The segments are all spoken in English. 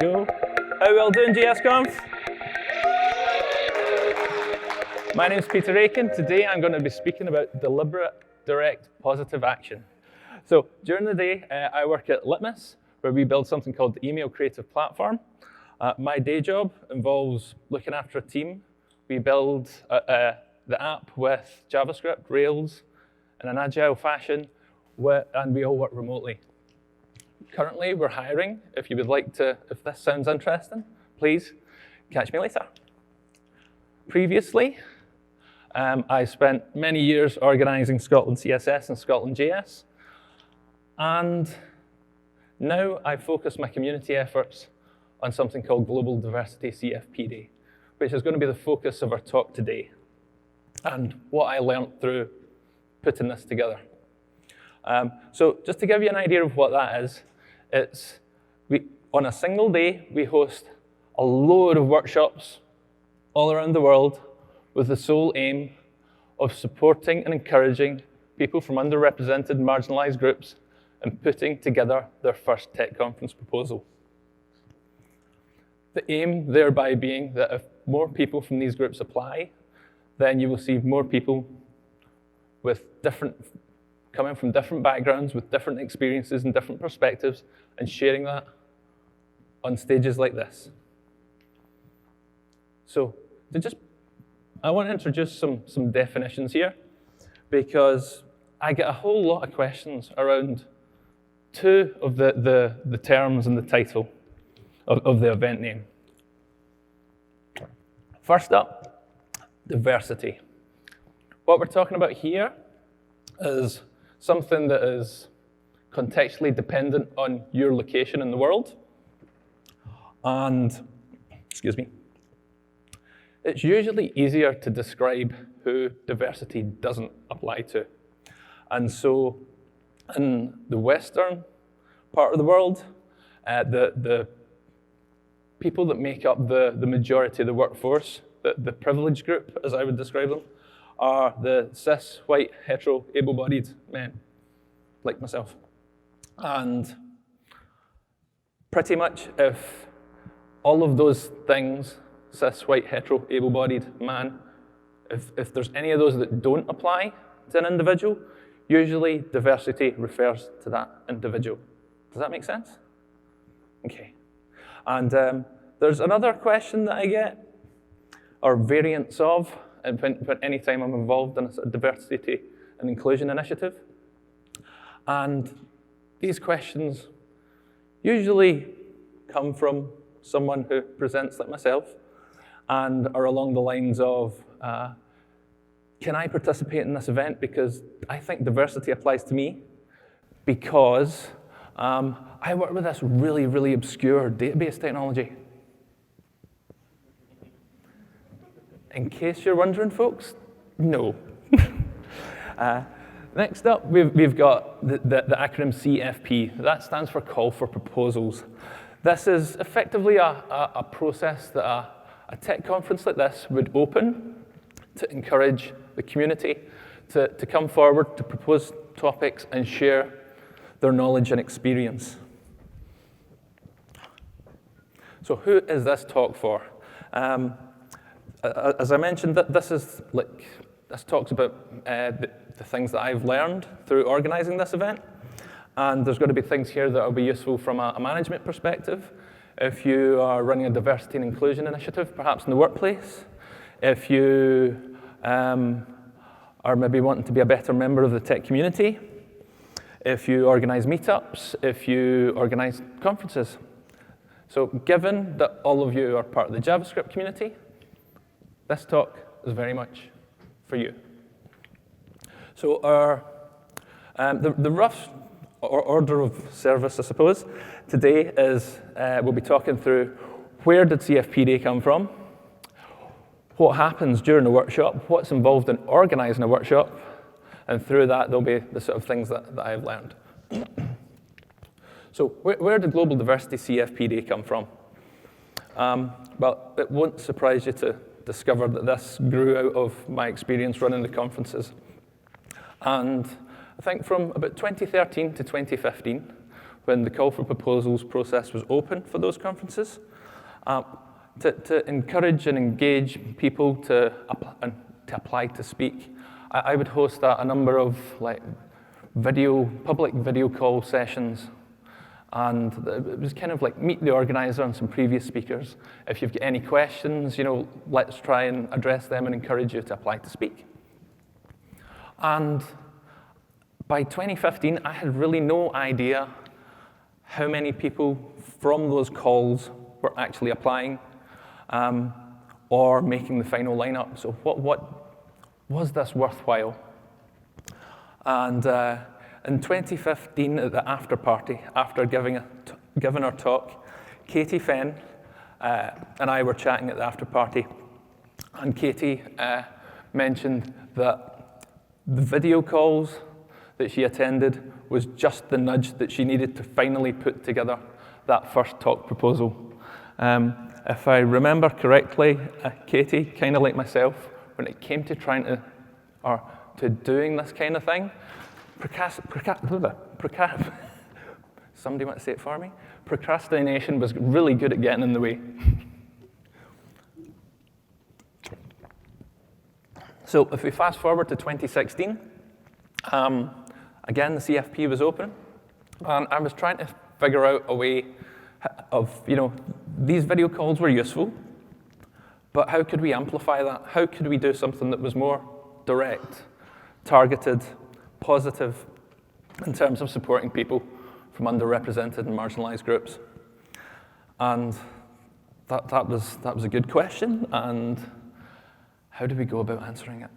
Cool. How are we all doing, JSConf? My name is Peter Aitken. Today I'm going to be speaking about deliberate, direct, positive action. So during the day, I work at Litmus, where we build something called the Email Creative Platform. My day job involves looking after a team. We build the app with JavaScript, Rails, in an agile fashion, and we all work remotely. Currently, we're hiring. If you would like to, if this sounds interesting, please catch me later. Previously, I spent many years organizing Scotland CSS and Scotland JS. And now I focus my community efforts on something called Global Diversity CFPD, which is going to be the focus of our talk today, and what I learned through putting this together. So just to give you an idea of what that is, on a single day, we host a load of workshops all around the world with the sole aim of supporting and encouraging people from underrepresented, marginalized groups and putting together their first tech conference proposal. The aim thereby being that if more people from these groups apply, then you will see more people coming from different backgrounds, with different experiences and different perspectives, and sharing that on stages like this. So I want to introduce some definitions here, because I get a whole lot of questions around two of the terms in the title of the event name. First up, diversity. What we're talking about here is something that is contextually dependent on your location in the world. And, excuse me, it's usually easier to describe who diversity doesn't apply to. And so in the Western part of the world, the people that make up the majority of the workforce, the privileged group, as I would describe them, are the cis, white, hetero, able-bodied men, like myself. And pretty much if all of those things, cis, white, hetero, able-bodied man, if there's any of those that don't apply to an individual, usually diversity refers to that individual. Does that make sense? Okay. And there's another question that I get, or variants of, any time I'm involved in a diversity and inclusion initiative. And these questions usually come from someone who presents like myself and are along the lines of, can I participate in this event because I think diversity applies to me, because I work with this really, really obscure database technology. In case you're wondering, folks, no. Next up, we've got the acronym CFP. That stands for Call for Proposals. This is effectively a process that a tech conference like this would open to encourage the community to come forward, to propose topics and share their knowledge and experience. So who is this talk for? As I mentioned, this talks about the things that I've learned through organizing this event. And there's going to be things here that will be useful from a management perspective. If you are running a diversity and inclusion initiative, perhaps in the workplace, if you are maybe wanting to be a better member of the tech community, if you organize meetups, if you organize conferences. So given that all of you are part of the JavaScript community, this talk is very much for you. So the rough order of service, I suppose, today is we'll be talking through where did CFPD come from, what happens during the workshop, what's involved in organizing a workshop, and through that there'll be the sort of things that I've learned. So where did Global Diversity CFPD come from? Well, it won't surprise you to discover that this grew out of my experience running the conferences. And I think from about 2013 to 2015, when the call for proposals process was open for those conferences, to encourage and engage people to apply to speak. I would host a number of public video call sessions, and it was kind of like meet the organizer and some previous speakers. If you've got any questions, let's try and address them and encourage you to apply to speak. And by 2015, I had really no idea how many people from those calls were actually applying or making the final lineup. So what was this worthwhile? And in 2015, at the after party, after giving our talk, Katie Fenn and I were chatting at the after party, and Katie mentioned that the video calls that she attended was just the nudge that she needed to finally put together that first talk proposal. If I remember correctly, Katie, kind of like myself, when it came to to doing this kind of thing, somebody want to say it for me? Procrastination was really good at getting in the way. So if we fast forward to 2016, again, the CFP was open, and I was trying to figure out a way of, these video calls were useful, but how could we amplify that? How could we do something that was more direct, targeted, positive in terms of supporting people from underrepresented and marginalized groups? And that was a good question, and how do we go about answering it?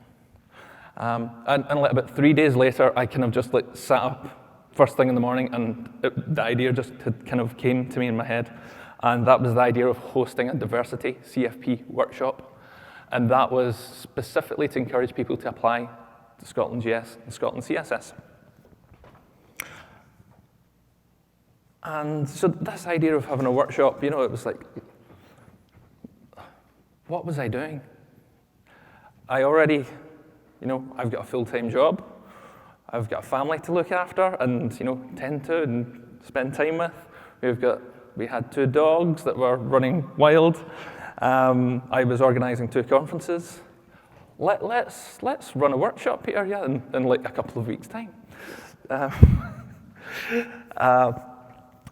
And about 3 days later, I kind of just sat up first thing in the morning, and the idea just kind of came to me in my head. And that was the idea of hosting a diversity CFP workshop. And that was specifically to encourage people to apply to Scotland JS and Scotland CSS. And so this idea of having a workshop, it was like, what was I doing? I already, I've got a full-time job. I've got a family to look after and, tend to and spend time with. We had 2 dogs that were running wild. I was organizing 2 conferences. Let's run a workshop here, in like a couple of weeks' time.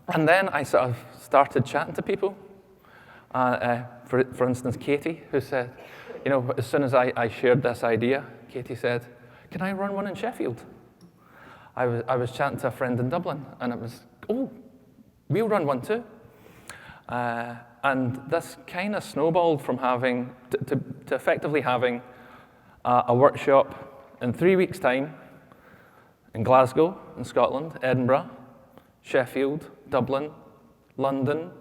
And then I sort of started chatting to people. For instance, Katie, who said, as soon as I shared this idea, Katie said, "Can I run one in Sheffield?" I was chatting to a friend in Dublin, and it was, "Oh, we'll run one too." And this kind of snowballed from having to effectively having a workshop in 3 weeks' time in Glasgow, in Scotland, Edinburgh, Sheffield, Dublin, London,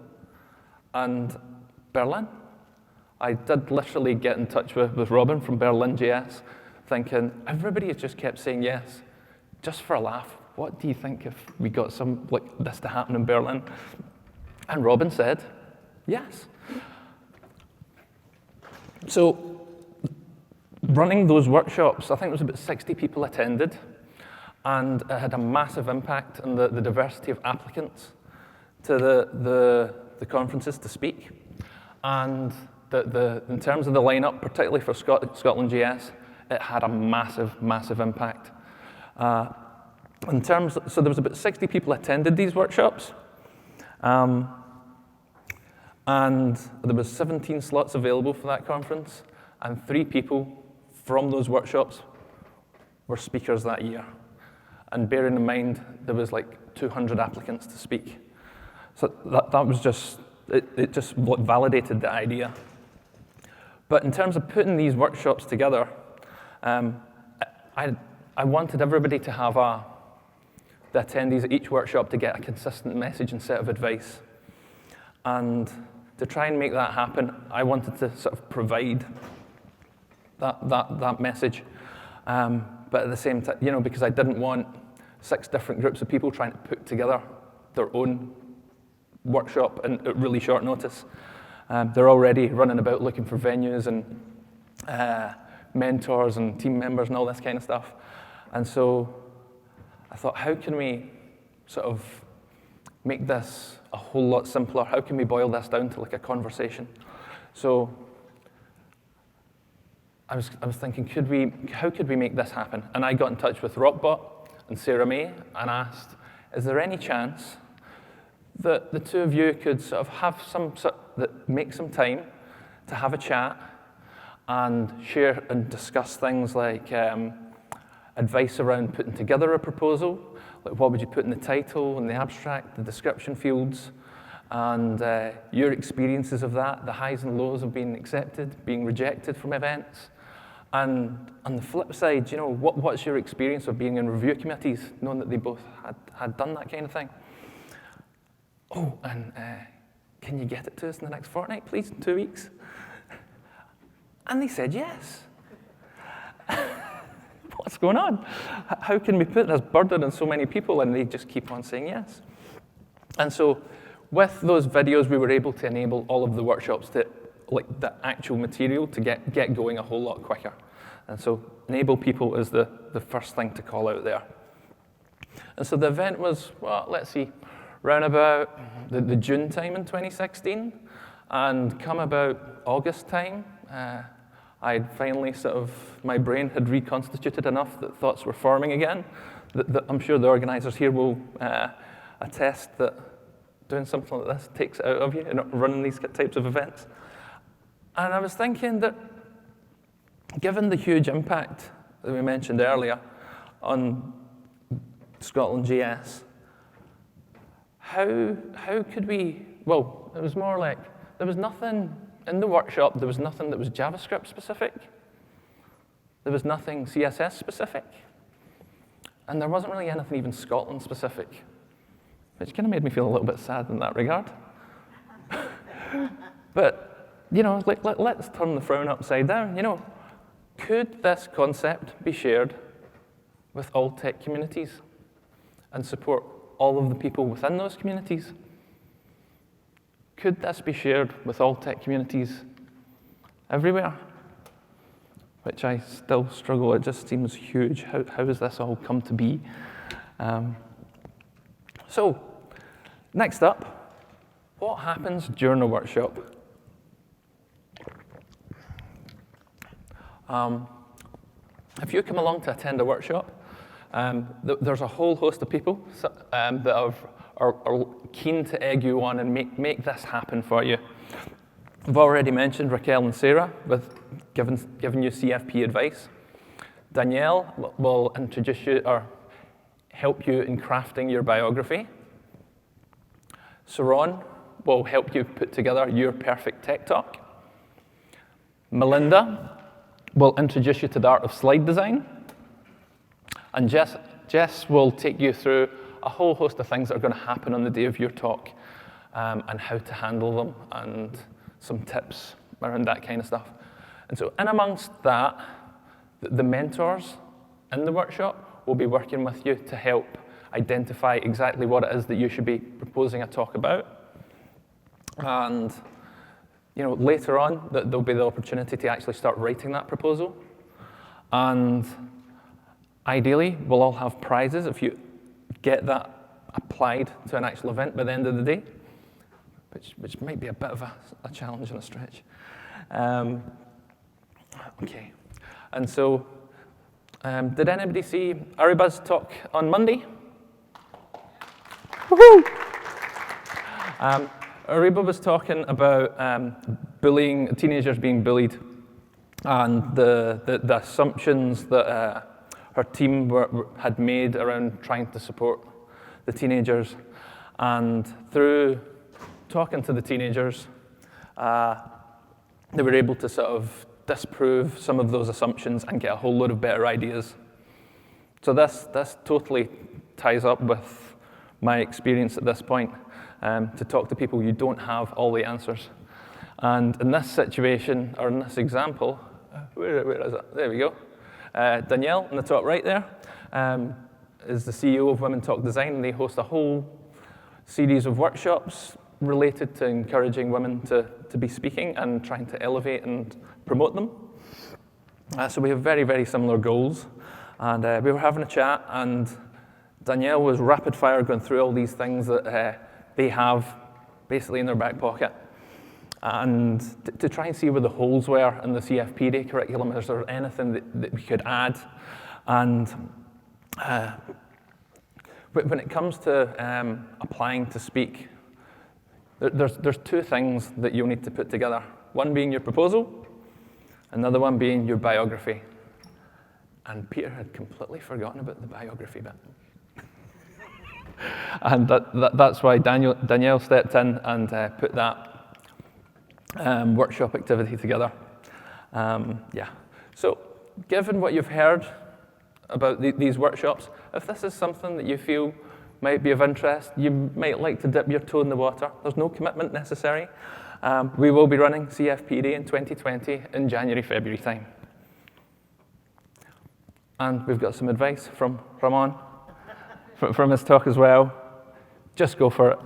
and Berlin. I did literally get in touch with Robin from Berlin JS, thinking, everybody has just kept saying yes, just for a laugh. What do you think if we got some like this to happen in Berlin? And Robin said, yes. So running those workshops, I think there was about 60 people attended, and it had a massive impact on the diversity of applicants to the conferences to speak. And in terms of the lineup, particularly for Scotland JS, it had a massive, massive impact. So there was about 60 people attended these workshops, and there was 17 slots available for that conference, and 3 people from those workshops were speakers that year. And bearing in mind, there was like 200 applicants to speak. So that was just, it just validated the idea. But in terms of putting these workshops together, I wanted everybody to have the attendees at each workshop to get a consistent message and set of advice. And to try and make that happen, I wanted to sort of provide that message. But at the same time, because I didn't want 6 different groups of people trying to put together their own workshop at really short notice. They're already running about looking for venues and mentors and team members and all this kind of stuff. And so I thought, how can we sort of make this a whole lot simpler? How can we boil this down to like a conversation? So I was thinking, how could we make this happen? And I got in touch with Rockbot and Sarah May and asked, is there any chance that the two of you could sort of have make some time to have a chat and share and discuss things like advice around putting together a proposal, like what would you put in the title and the abstract, the description fields, and your experiences of that, the highs and lows of being accepted, being rejected from events. And on the flip side, you know, what's your experience of being in review committees, knowing that they both had done that kind of thing? Oh, and can you get it to us in the next fortnight, please, in 2 weeks? And they said yes. What's going on? How can we put this burden on so many people? And they just keep on saying yes. And so with those videos, we were able to enable all of the workshops to, like the actual material to get going a whole lot quicker. And so enable people is the first thing to call out there. And so the event was, well, let's see, round about the June time in 2016. And come about August time, I'd finally my brain had reconstituted enough that thoughts were forming again. I'm sure the organizers here will attest that doing something like this takes it out of you and running these types of events. And I was thinking that given the huge impact that we mentioned earlier on Scotland JS, how could we, well, it was more like there was nothing in the workshop, there was nothing that was JavaScript specific, there was nothing CSS specific, and there wasn't really anything even Scotland specific, which kind of made me feel a little bit sad in that regard. But, you know, let's turn the frown upside down. You know, could this concept be shared with all tech communities and support all of the people within those communities? Could this be shared with all tech communities everywhere? Which I still struggle, it just seems huge. How has this all come to be? So, next up, what happens during a workshop? If you come along to attend a workshop, there's a whole host of people that are keen to egg you on and make this happen for you. I've already mentioned Raquel and Sarah with giving you CFP advice. Danielle will introduce you or help you in crafting your biography. Saron will help you put together your perfect tech talk. Melinda will introduce you to the art of slide design. And Jess will take you through a whole host of things that are going to happen on the day of your talk and how to handle them and some tips around that kind of stuff. And so in amongst that, the mentors in the workshop will be working with you to help identify exactly what it is that you should be proposing a talk about. And you know, later on, there'll be the opportunity to actually start writing that proposal. And ideally, we'll all have prizes if you get that applied to an actual event by the end of the day, which might be a bit of a challenge and a stretch. Okay, and so did anybody see Rebus Talk on Monday? Woohoo! Reba was talking about bullying, teenagers being bullied, and the assumptions that her team had made around trying to support the teenagers. And through talking to the teenagers, they were able to sort of disprove some of those assumptions and get a whole load of better ideas. So this totally ties up with my experience at this point. To talk to people, you don't have all the answers. And in this situation, or in this example, where is it? There we go. Danielle, in the top right there, is the CEO of Women Talk Design, and they host a whole series of workshops related to encouraging women to be speaking and trying to elevate and promote them. So we have very, very similar goals. And we were having a chat, and Danielle was rapid fire going through all these things that they have basically in their back pocket, and to try and see where the holes were in the CFPD curriculum. Is there anything that we could add? And when it comes to applying to speak, there's two things that you'll need to put together. One being your proposal, another one being your biography. And Peter had completely forgotten about the biography bit. And that's why Danielle stepped in and put that workshop activity together. Yeah. So given what you've heard about these workshops, if this is something that you feel might be of interest, you might like to dip your toe in the water, there's no commitment necessary. We will be running CFPD in 2020 in January, February time. And we've got some advice from Ramon, from his talk as well. Just go for it.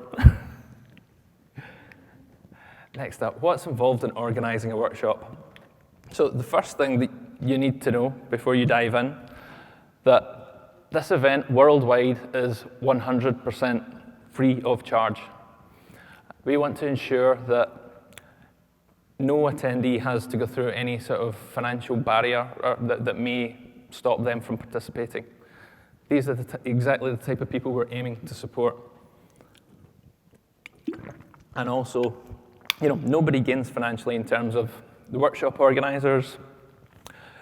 Next up, what's involved in organizing a workshop? So the first thing that you need to know before you dive in, that this event worldwide is 100% free of charge. We want to ensure that no attendee has to go through any sort of financial barrier that may stop them from participating. These are exactly the type of people we're aiming to support. And also, nobody gains financially in terms of the workshop organizers,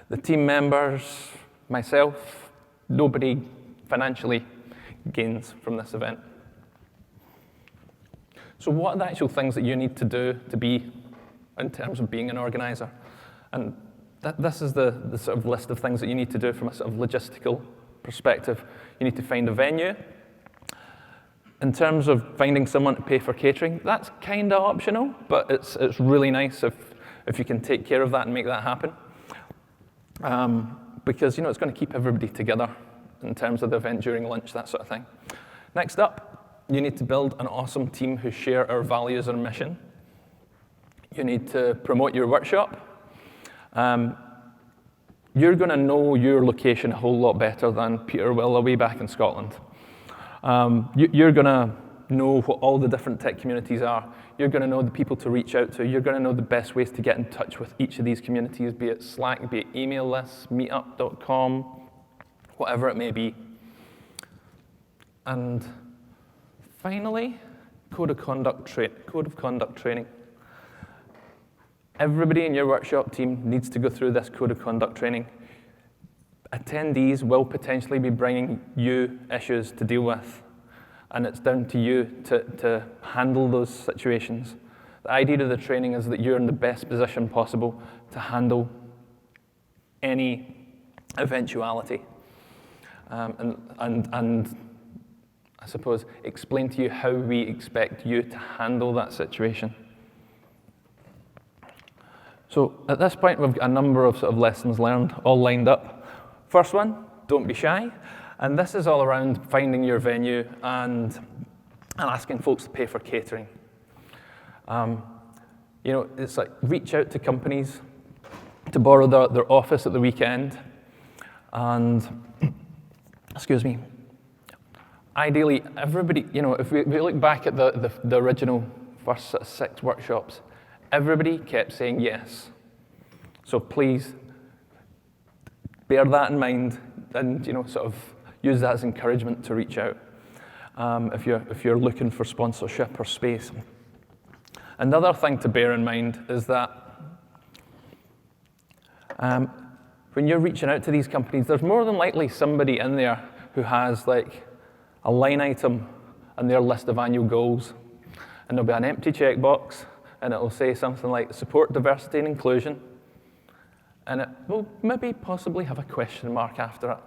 the team members, myself. Nobody financially gains from this event. So what are the actual things that you need to do to be in terms of being an organizer? And this is the sort of list of things that you need to do from a sort of logistical perspective. You need to find a venue. In terms of finding someone to pay for catering, that's kind of optional, but it's really nice if you can take care of that and make that happen. Because it's going to keep everybody together in terms of the event during lunch, that sort of thing. Next up, you need to build an awesome team who share our values and mission. You need to promote your workshop. You're going to know your location a whole lot better than Peter will away back in Scotland. You're going to know what all the different tech communities are. You're going to know the people to reach out to. You're going to know the best ways to get in touch with each of these communities, be it Slack, be it email lists, meetup.com, whatever it may be. And finally, code of conduct training. Everybody in your workshop team needs to go through this code of conduct training. Attendees will potentially be bringing you issues to deal with, and it's down to you to handle those situations. The idea of the training is that you're in the best position possible to handle any eventuality, and I suppose explain to you how we expect you to handle that situation. So at this point, we've got a number of sort of lessons learned all lined up. First one, don't be shy. And this is all around finding your venue and asking folks to pay for catering. It's like reach out to companies to borrow their office at the weekend. And, ideally, everybody, if we look back at the original first 6 workshops, everybody kept saying yes. So please bear that in mind and sort of use that as encouragement to reach out if you're looking for sponsorship or space. Another thing to bear in mind is that when you're reaching out to these companies, there's more than likely somebody in there who has like a line item on their list of annual goals, and there'll be an empty checkbox, and it'll say something like support diversity and inclusion, and it will maybe possibly have a question mark after it.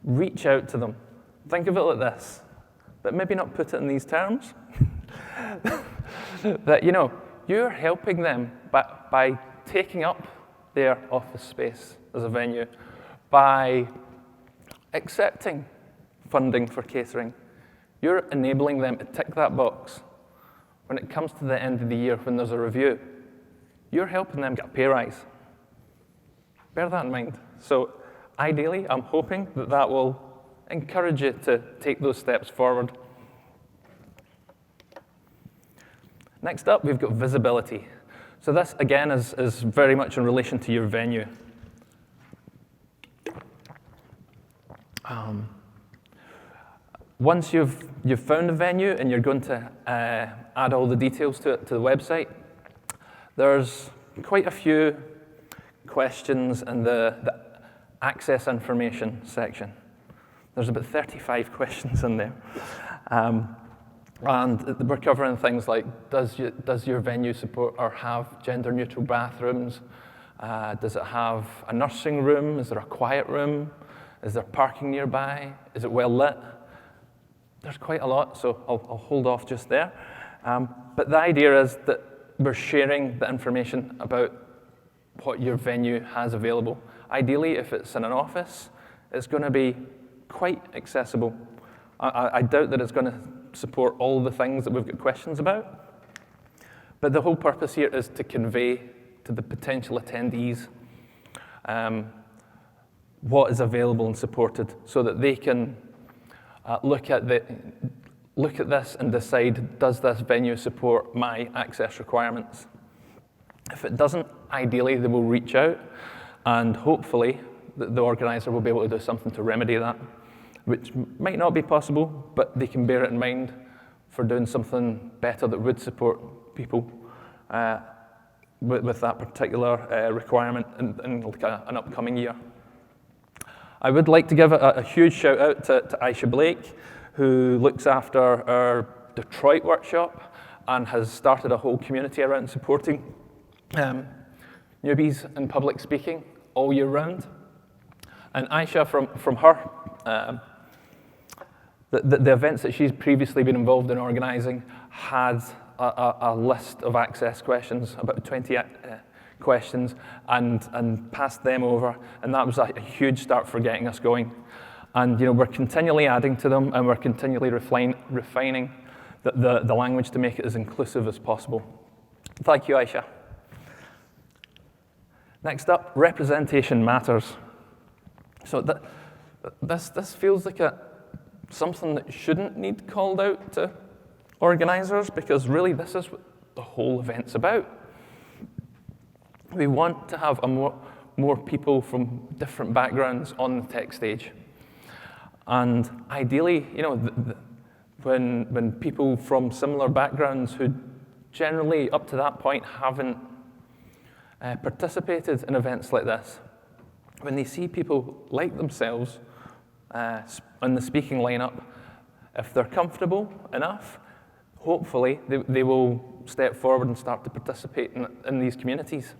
Reach out to them. Think of it like this, but maybe not put it in these terms. That you're helping them by taking up their office space as a venue, by accepting funding for catering. You're enabling them to tick that box. When it comes to the end of the year, when there's a review, you're helping them get a pay rise. Bear that in mind. So ideally, I'm hoping that will encourage you to take those steps forward. Next up, we've got visibility. So this, again, is very much in relation to your venue. Once you've found a venue and you're going to add all the details to the website, there's quite a few questions in the access information section. There's about 35 questions in there. And we're covering things like, does your venue support or have gender-neutral bathrooms? Does it have a nursing room? Is there a quiet room? Is there parking nearby? Is it well lit? There's quite a lot, so I'll hold off just there. But the idea is that we're sharing the information about what your venue has available. Ideally, if it's in an office, it's going to be quite accessible. I doubt that it's going to support all the things that we've got questions about. But the whole purpose here is to convey to the potential attendees what is available and supported so that they can look at this and decide, does this venue support my access requirements? If it doesn't, ideally they will reach out, and hopefully the organizer will be able to do something to remedy that, which might not be possible, but they can bear it in mind for doing something better that would support people with that particular requirement in like an upcoming year. I would like to give a huge shout out to Aisha Blake, who looks after our Detroit workshop and has started a whole community around supporting newbies in public speaking all year round. And Aisha, from her, the events that she's previously been involved in organising had a list of access questions, about 20 questions, and passed them over, and that was a huge start for getting us going. And we're continually adding to them, and we're continually refining the language to make it as inclusive as possible. Thank you, Aisha. Next up, representation matters. So this feels like something that shouldn't need called out to organisers, because really this is what the whole event's about. We want to have more people from different backgrounds on the tech stage. And ideally, when people from similar backgrounds who generally up to that point haven't participated in events like this, when they see people like themselves on the speaking lineup, if they're comfortable enough, hopefully they will step forward and start to participate in these communities.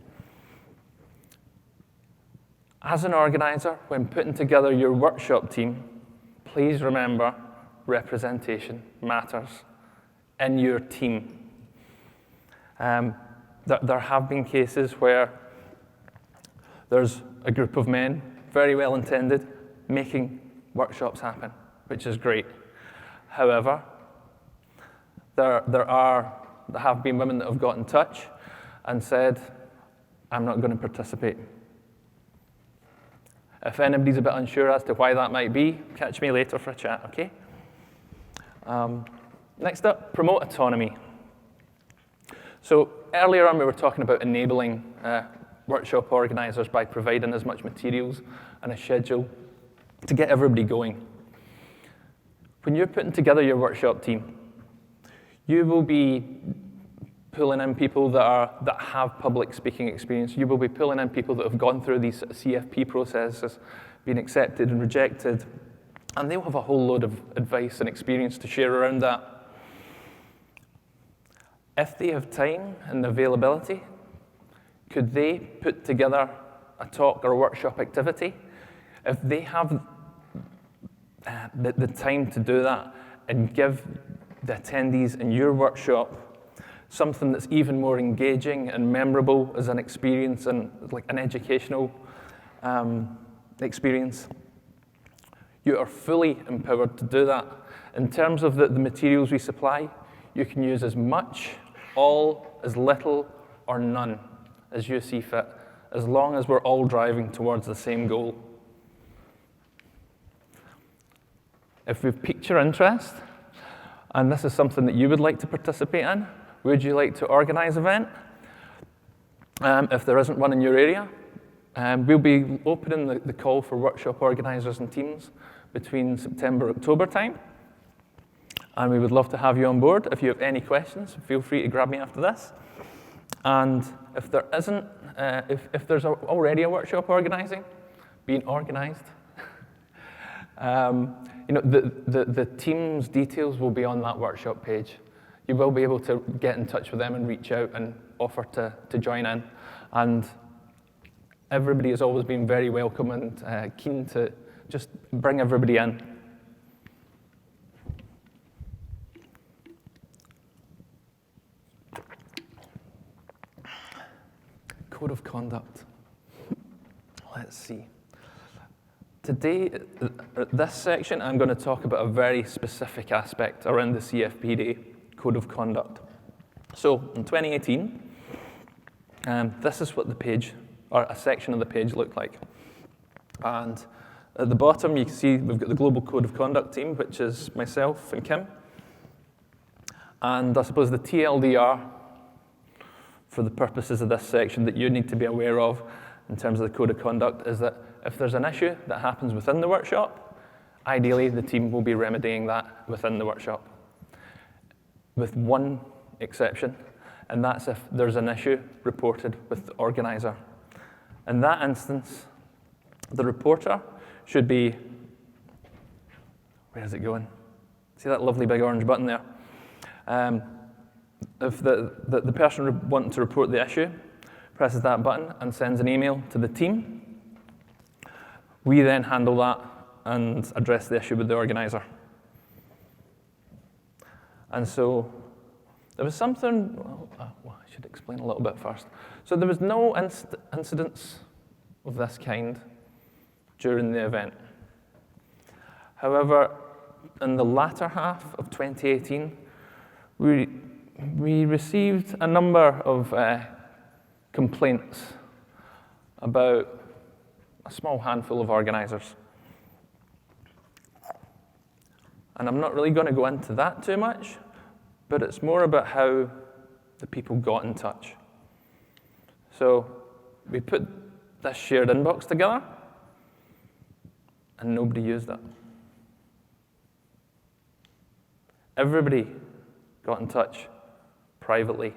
As an organizer, when putting together your workshop team, please remember representation matters in your team. There have been cases where there's a group of men, very well intended, making workshops happen, which is great. However, there have been women that have got in touch and said, I'm not going to participate. If anybody's a bit unsure as to why that might be, catch me later for a chat, okay? Next up, promote autonomy. So earlier on we were talking about enabling workshop organisers by providing as much materials and a schedule to get everybody going. When you're putting together your workshop team, you will be pulling in people that have public speaking experience. You will be pulling in people that have gone through these CFP processes, been accepted and rejected, and they'll have a whole load of advice and experience to share around that. If they have time and availability, could they put together a talk or a workshop activity? If they have the time to do that and give the attendees in your workshop something that's even more engaging and memorable as an experience and like an educational experience, you are fully empowered to do that. In terms of the materials we supply, you can use as much, all, as little, or none as you see fit, as long as we're all driving towards the same goal. if we've piqued your interest, and this is something that you would like to participate in, would you like to organize an event? If there isn't one in your area, we'll be opening the call for workshop organizers and teams between September, October time. And we would love to have you on board. If you have any questions, feel free to grab me after this. And if there isn't, if there's already a workshop being organized, the team's details will be on that workshop page. You will be able to get in touch with them and reach out and offer to join in. And everybody has always been very welcome and keen to just bring everybody in. Code of conduct. Let's see. Today, this section, I'm going to talk about a very specific aspect around the CFPD Code of Conduct. So, in 2018, this is what the page, or a section of the page, looked like. And at the bottom, you can see we've got the Global Code of Conduct team, which is myself and Chem. And I suppose the TLDR, for the purposes of this section, that you need to be aware of in terms of the Code of Conduct is that if there's an issue that happens within the workshop, ideally the team will be remedying that within the workshop. With one exception, and that's if there's an issue reported with the organizer. In that instance, the reporter should be, where is it going? See that lovely big orange button there? If the person wanting to report the issue presses that button and sends an email to the team, we then handle that and address the issue with the organizer. And so there was something, I should explain a little bit first. So there was no incidents of this kind during the event. However, in the latter half of 2018, we received a number of complaints about a small handful of organizers. And I'm not really going to go into that too much, but it's more about how the people got in touch. So we put this shared inbox together, and nobody used it. Everybody got in touch privately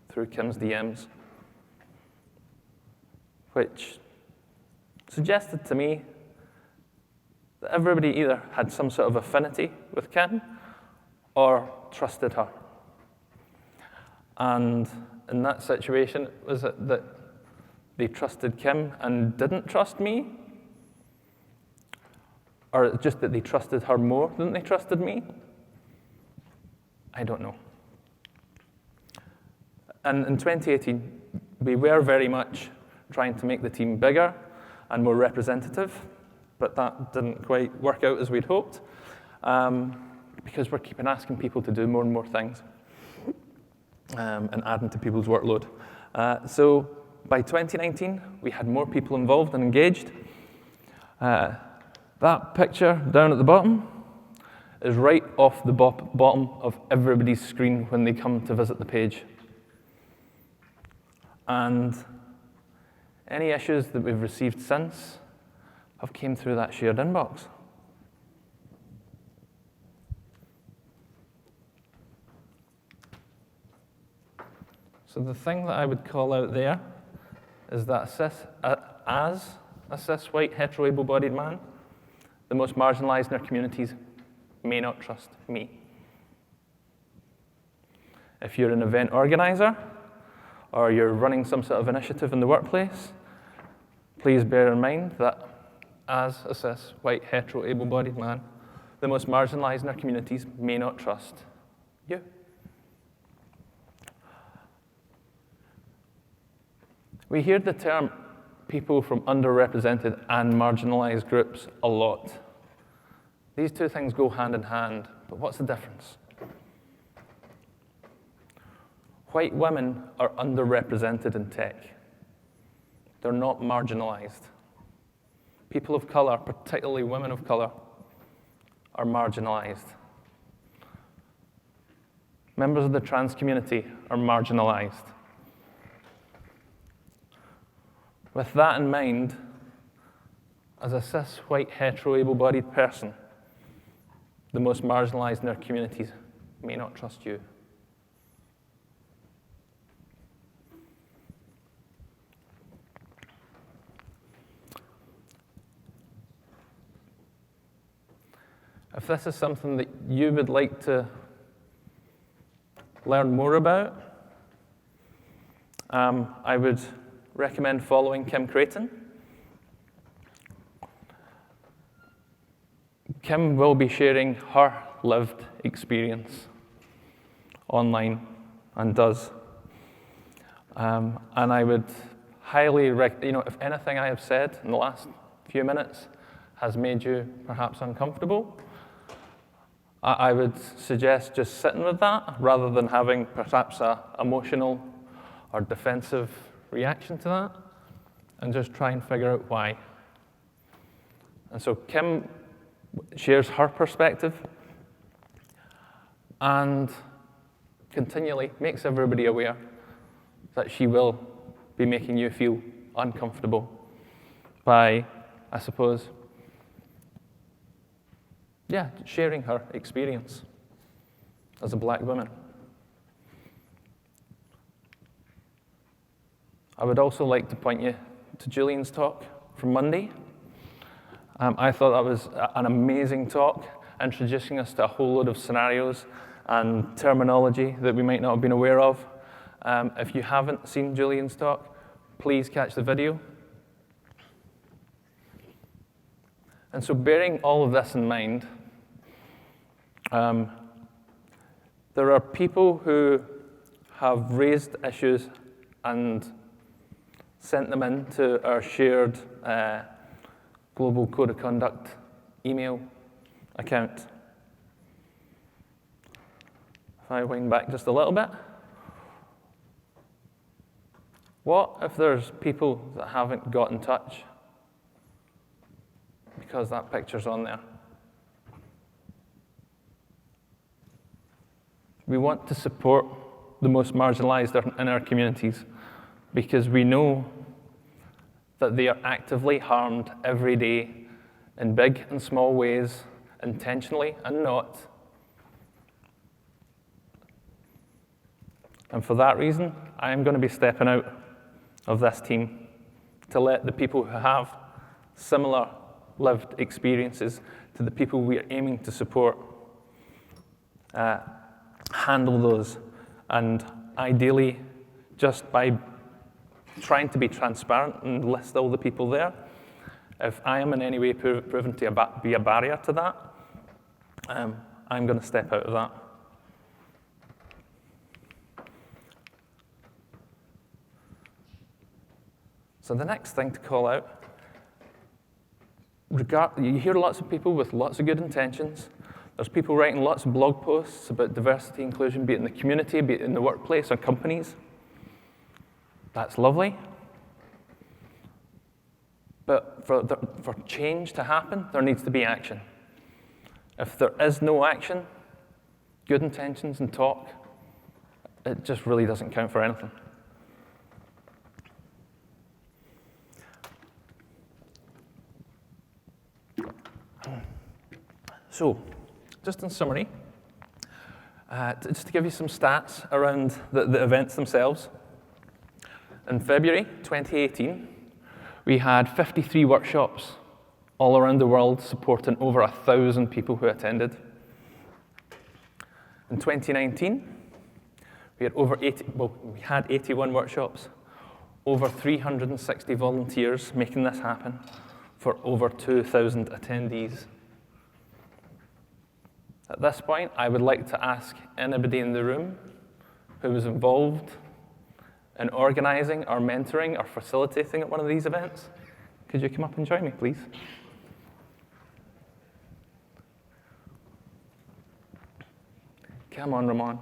through Kim's DMs, which suggested to me that everybody either had some sort of affinity with Kim or trusted her. And in that situation, was it that they trusted Kim and didn't trust me? Or just that they trusted her more than they trusted me? I don't know. And in 2018, we were very much trying to make the team bigger and more representative, but that didn't quite work out as we'd hoped, because we're keeping asking people to do more and more things and adding to people's workload. So by 2019, we had more people involved and engaged. That picture down at the bottom is right off the bottom of everybody's screen when they come to visit the page. And any issues that we've received since have came through that shared inbox. So the thing that I would call out there is that as a cis, white, hetero, able-bodied man, the most marginalized in our communities may not trust me. If you're an event organizer or you're running some sort of initiative in the workplace, please bear in mind that as a cis, white, hetero, able-bodied man, the most marginalized in our communities may not trust you. We hear the term people from underrepresented and marginalized groups a lot. These two things go hand in hand, but what's the difference? White women are underrepresented in tech. They're not marginalized. People of color, particularly women of color, are marginalized. Members of the trans community are marginalized. With that in mind, as a cis, white, hetero, able-bodied person, the most marginalized in our communities may not trust you. If this is something that you would like to learn more about, I would recommend following Kim Creighton. Kim will be sharing her lived experience online and does. And I would highly if anything I have said in the last few minutes has made you perhaps uncomfortable, I would suggest just sitting with that rather than having perhaps an emotional or defensive reaction to that, and just try and figure out why. And so Kim shares her perspective and continually makes everybody aware that she will be making you feel uncomfortable by, I suppose, sharing her experience as a black woman. I would also like to point you to Julian's talk from Monday. I thought that was an amazing talk, introducing us to a whole load of scenarios and terminology that we might not have been aware of. If you haven't seen Julian's talk, please catch the video. And so bearing all of this in mind, there are people who have raised issues and sent them into our shared Global Code of Conduct email account. If I wind back just a little bit. What if there's people that haven't got in touch because that picture's on there? We want to support the most marginalized in our communities because we know that they are actively harmed every day in big and small ways, intentionally and not. And for that reason, I am going to be stepping out of this team to let the people who have similar lived experiences to the people we are aiming to support handle those. And ideally, just by trying to be transparent and list all the people there, if I am in any way proven to be a barrier to that, I'm going to step out of that. So the next thing to call out, you hear lots of people with lots of good intentions. There's people writing lots of blog posts about diversity, inclusion, be it in the community, be it in the workplace or companies. That's lovely. But for change to happen, there needs to be action. If there is no action, good intentions and talk, it just really doesn't count for anything. So, just in summary, just to give you some stats around the events themselves. In February 2018, we had 53 workshops all around the world supporting over 1,000 people who attended. In 2019, we had 81 workshops, over 360 volunteers making this happen for over 2,000 attendees. At this point, I would like to ask anybody in the room who was involved in organizing or mentoring or facilitating at one of these events, could you come up and join me, please? Come on, Ramon.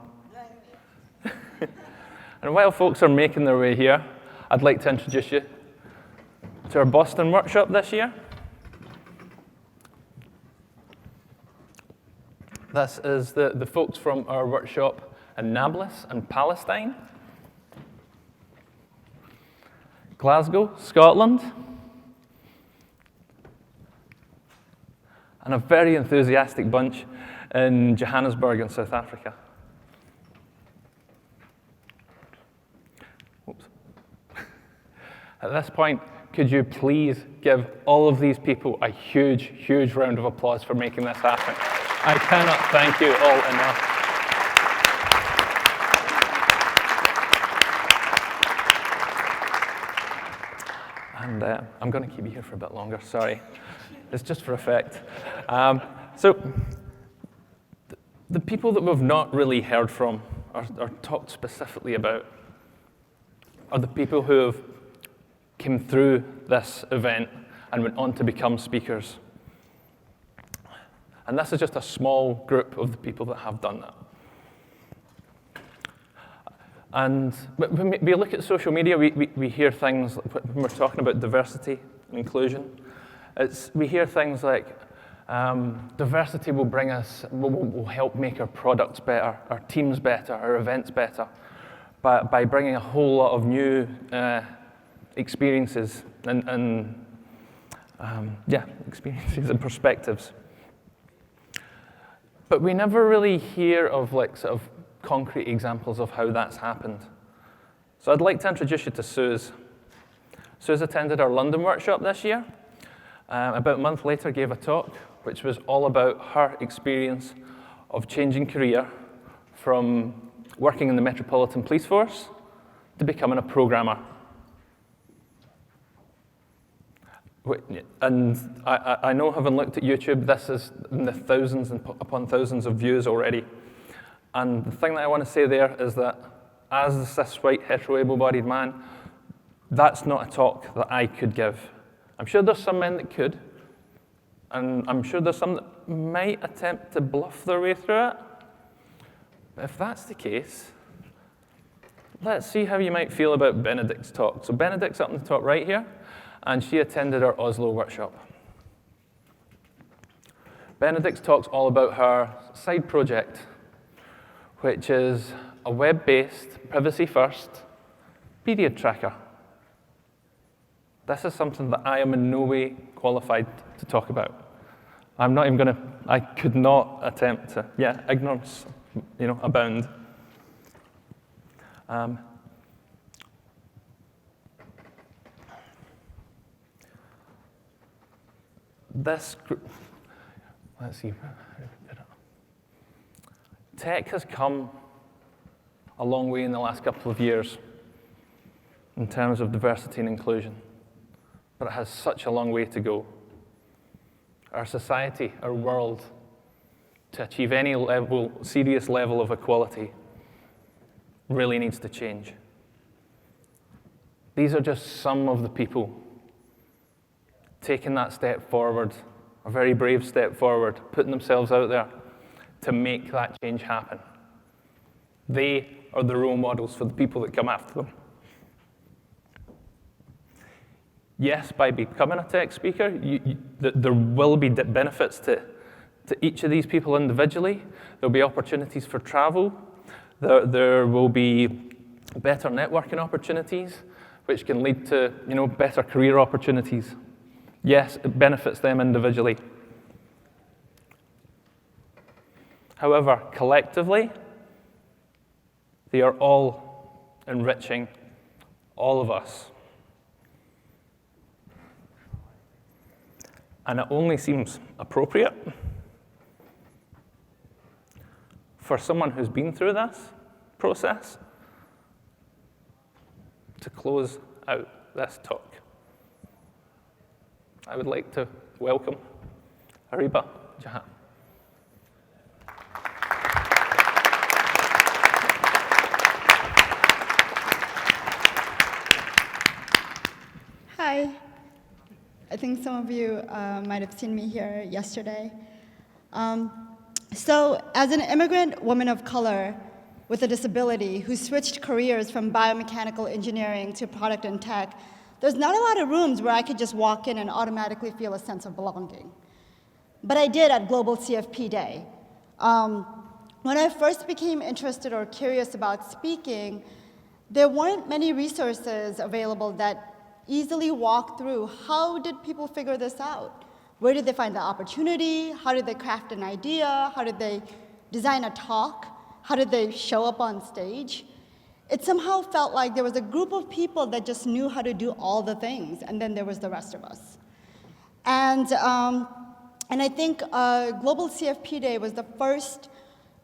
And while folks are making their way here, I'd like to introduce you to our Boston workshop this year. This is the folks from our workshop in Nablus and Palestine, Glasgow, Scotland, and a very enthusiastic bunch in Johannesburg in South Africa. Oops. At this point, could you please give all of these people a huge, huge round of applause for making this happen? I cannot thank you all enough. And I'm going to keep you here for a bit longer, sorry. It's just for effect. So the people that we've not really heard from or talked specifically about are the people who have came through this event and went on to become speakers. And this is just a small group of the people that have done that. And when we look at social media, we hear things, when we're talking about diversity and inclusion, we hear things like, diversity will bring us, will help make our products better, our teams better, our events better, by bringing a whole lot of new experiences and experiences and perspectives. But we never really hear of sort of concrete examples of how that's happened. So I'd like to introduce you to Suze. Suze attended our London workshop this year. About a month later, gave a talk, which was all about her experience of changing career from working in the Metropolitan Police Force to becoming a programmer. And I know, having looked at YouTube, this is in the thousands and upon thousands of views already. And the thing that I want to say there is that as a cis, white, hetero, able-bodied man, that's not a talk that I could give. I'm sure there's some men that could, and I'm sure there's some that might attempt to bluff their way through it. But if that's the case, let's see how you might feel about Benedict's talk. So Benedict's up in the top right here, and she attended our Oslo workshop. Benedict's talk's all about her side project, which is a web-based, privacy-first period tracker. This is something that I am in no way qualified to talk about. I'm not even I could not attempt to, ignorance, abound. This group, let's see. Tech has come a long way in the last couple of years in terms of diversity and inclusion, but it has such a long way to go. Our society, our world, to achieve any serious level of equality, really needs to change. These are just some of the people taking that step forward, a very brave step forward, putting themselves out there to make that change happen. They are the role models for the people that come after them. Yes, by becoming a tech speaker, there will be benefits to each of these people individually. There'll be opportunities for travel. There will be better networking opportunities, which can lead to better career opportunities. Yes, it benefits them individually. However, collectively, they are all enriching all of us. And it only seems appropriate for someone who's been through this process to close out this talk. I would like to welcome Ariba Jahan. Hi. I think some of you might have seen me here yesterday. So as an immigrant woman of color with a disability who switched careers from biomechanical engineering to product and tech, there's not a lot of rooms where I could just walk in and automatically feel a sense of belonging. But I did at Global CFP Day, When I first became interested or curious about speaking, there weren't many resources available that easily walk through how did people figure this out? Where did they find the opportunity? How did they craft an idea? How did they design a talk? How did they show up on stage? It somehow felt like there was a group of people that just knew how to do all the things, and then there was the rest of us. And I think Global CFP Day was the first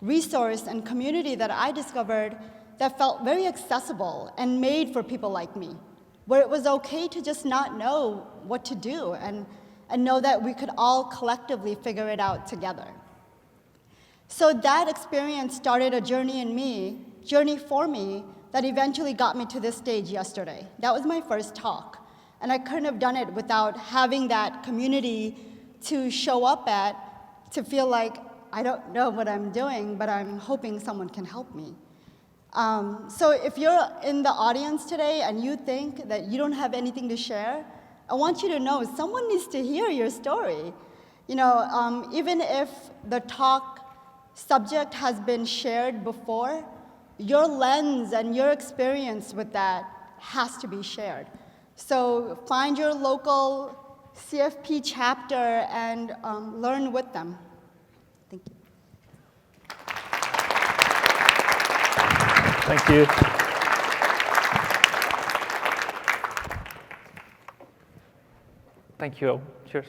resource and community that I discovered that felt very accessible and made for people like me, where it was okay to just not know what to do and know that we could all collectively figure it out together. So that experience started a journey for me that eventually got me to this stage yesterday. That was my first talk, and I couldn't have done it without having that community to show up at, to feel like I don't know what I'm doing, but I'm hoping someone can help me. So if you're in the audience today and you think that you don't have anything to share, I want you to know someone needs to hear your story. You know, even if the talk subject has been shared before, your lens and your experience with that has to be shared. So find your local CFP chapter and learn with them. Thank you. Thank you. Thank you all. Cheers.